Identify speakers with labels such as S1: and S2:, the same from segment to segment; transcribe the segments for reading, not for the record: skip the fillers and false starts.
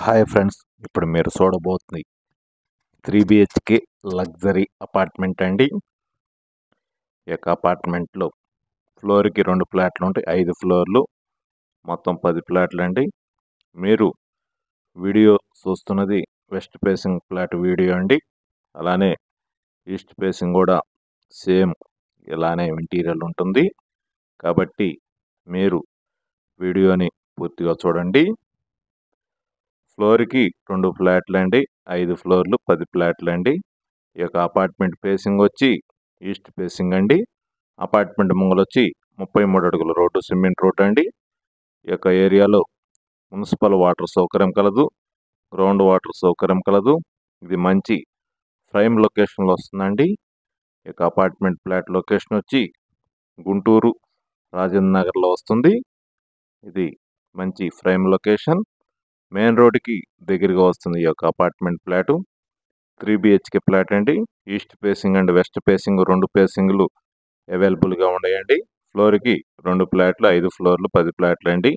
S1: Hi friends, ఇప్పుడు మీరు చూడబోతుంది 3 BHK luxury apartment అండి. ఈ యొక్క అపార్ట్మెంట్లో ఫ్లోర్కి 2 ఫ్లాట్లు ఉంటాయి. 5 ఫ్లోర్లు, మొత్తం 10 ఫ్లాట్లు అండి. మీరు వీడియో చూస్తున్నది వెస్ట్ ఫేసింగ్ ఫ్లాట్ వీడియో అండి. అలానే ఈస్ట్ ఫేసింగ్ కూడా సేమ్ ఇలానే ఇంటీరియర్ ఉంటుంది. కాబట్టి మీరు వీడియోని పూర్తిగా చూడండి. ఫ్లోర్కి 2 ఫ్లాట్లు అండి. 5 ఫ్లోర్లు, 10 ఫ్లాట్లు అండి. ఈ యొక్క అపార్ట్మెంట్ ఫేసింగ్ వచ్చి ఈస్ట్ ఫేసింగ్ అండి. అపార్ట్మెంట్ ముంగలు వచ్చి 33 అడుగుల రోడ్డు, సిమెంట్ రోడ్డు అండి. ఈ యొక్క ఏరియాలో మున్సిపల్ వాటర్ సౌకర్యం కలదు, గ్రౌండ్ వాటర్ సౌకర్యం కలదు. ఇది మంచి ప్రైమ్ లొకేషన్లో వస్తుందండి. ఈ యొక్క అపార్ట్మెంట్ ఫ్లాట్ లొకేషన్ వచ్చి గుంటూరు రాజేంద్ర నగర్లో వస్తుంది. ఇది మంచి ప్రైమ్ లొకేషన్, మెయిన్ రోడ్డుకి దగ్గరగా వస్తుంది ఈ యొక్క అపార్ట్మెంట్ ఫ్లాటు. 3 BHK ఫ్లాట్ అండి. East facing and west facing 2 ఫేసింగ్లు అవైలబుల్గా ఉన్నాయండి. ఫ్లోర్కి 2 ఫ్లాట్లు, 5 ఫ్లోర్లు, 10 ఫ్లాట్లు అండి.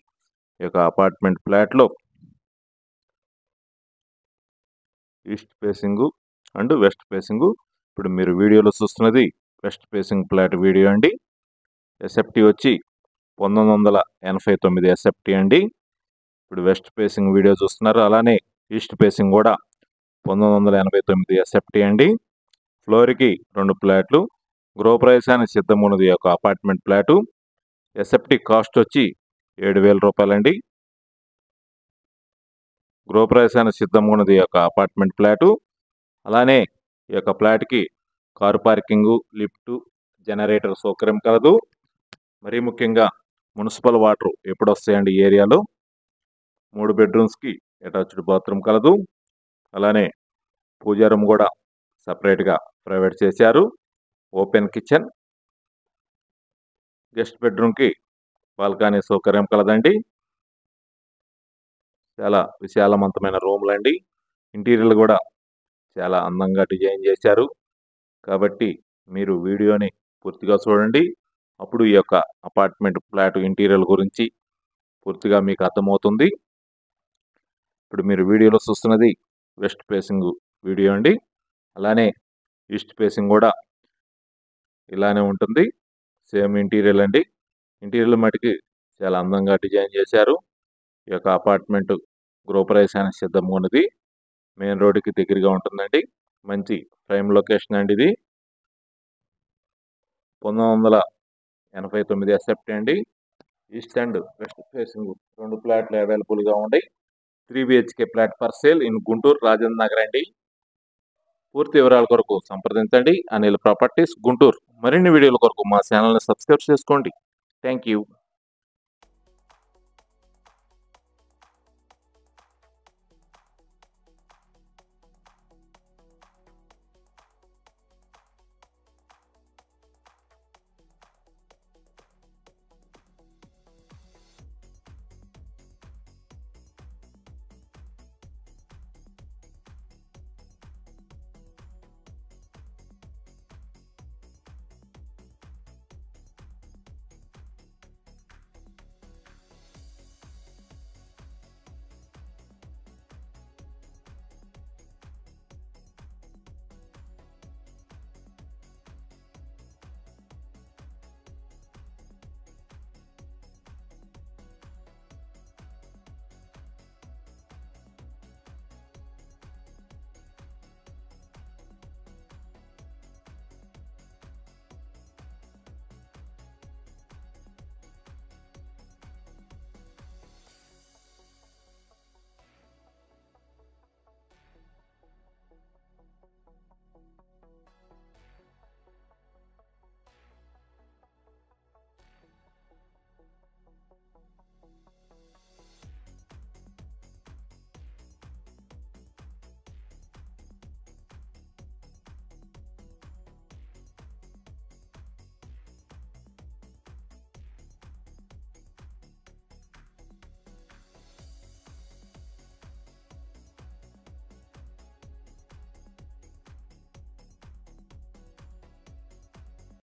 S1: ఈ యొక్క అపార్ట్మెంట్ ఫ్లాట్లో east facing and west facing. ఇప్పుడు మీరు వీడియోలో చూస్తున్నది వెస్ట్ ఫేసింగ్ ఫ్లాట్ వీడియో అండి. ఎస్ఎఫ్టీ వచ్చి 1989 ఎస్ఎఫ్టీ అండి. ఇప్పుడు వెస్ట్ ఫేసింగ్ వీడియో చూస్తున్నారు. అలానే ఈస్ట్ ఫేసింగ్ కూడా 1989 ఎస్ఎఫ్టీ అండి. ఫ్లోర్కి 2 ఫ్లాట్లు, గృహప్రవేశానికి సిద్ధంగా ఉన్నది యొక్క అపార్ట్మెంట్ ఫ్లాటు. ఎస్ఎఫ్టీ కాస్ట్ వచ్చి 7,000 రూపాయలండి. గృహప్రవేశానికి సిద్ధంగా ఉన్నది యొక్క అపార్ట్మెంట్ ఫ్లాటు. అలానే ఈ యొక్క ఫ్లాట్కి కారు పార్కింగు, లిఫ్టు, జనరేటర్ సౌకర్యం కలదు. మరీ ముఖ్యంగా మున్సిపల్ వాటర్ ఎప్పుడు వస్తాయండి ఈ ఏరియాలో. 3 బెడ్రూమ్స్కి అటాచ్డ్ బాత్రూమ్ కలదు. అలానే పూజా రూమ్ కూడా సపరేట్గా ప్రొవైడ్ చేశారు. ఓపెన్ కిచెన్, గెస్ట్ బెడ్రూమ్కి బాల్కనీ సౌకర్యం కలదండి. చాలా విశాలవంతమైన రూమ్లు అండి. ఇంటీరియర్లు కూడా చాలా అందంగా డిజైన్ చేశారు. కాబట్టి మీరు వీడియోని పూర్తిగా చూడండి. అప్పుడు ఈ యొక్క అపార్ట్మెంట్ ఫ్లాట్ ఇంటీరియర్ గురించి పూర్తిగా మీకు అర్థమవుతుంది. ఇప్పుడు మీరు వీడియోలో చూస్తున్నది వెస్ట్ ఫేసింగ్ వీడియో అండి. అలానే ఈస్ట్ ఫేసింగ్ కూడా ఇలానే ఉంటుంది. సేమ్ ఇంటీరియర్ అండి. ఇంటీరియర్ మటుకి చాలా అందంగా డిజైన్ చేశారు. ఈ యొక్క అపార్ట్మెంట్ గృహప్రవేశానికి సిద్ధంగా ఉన్నది. మెయిన్ రోడ్డుకి దగ్గరగా ఉంటుందండి. మంచి ప్రైమ్ లొకేషన్ అండి ఇది. 1989 ఎస్ఎఫ్టీ అండి. ఈస్ట్ అండ్ వెస్ట్ ఫేసింగ్ 2 ఫ్లాట్లు అవైలబుల్గా ఉన్నాయి. 3 BHK flat for sale in Guntur Rajendra Nagar అండి. పూర్తి వివరాల కొరకు సంప్రదించండి అనిల్ ప్రాపర్టీస్ గుంటూరు. మరిన్ని వీడియోల కొరకు మా ఛానల్ని సబ్స్క్రైబ్ చేసుకోండి. Thank you.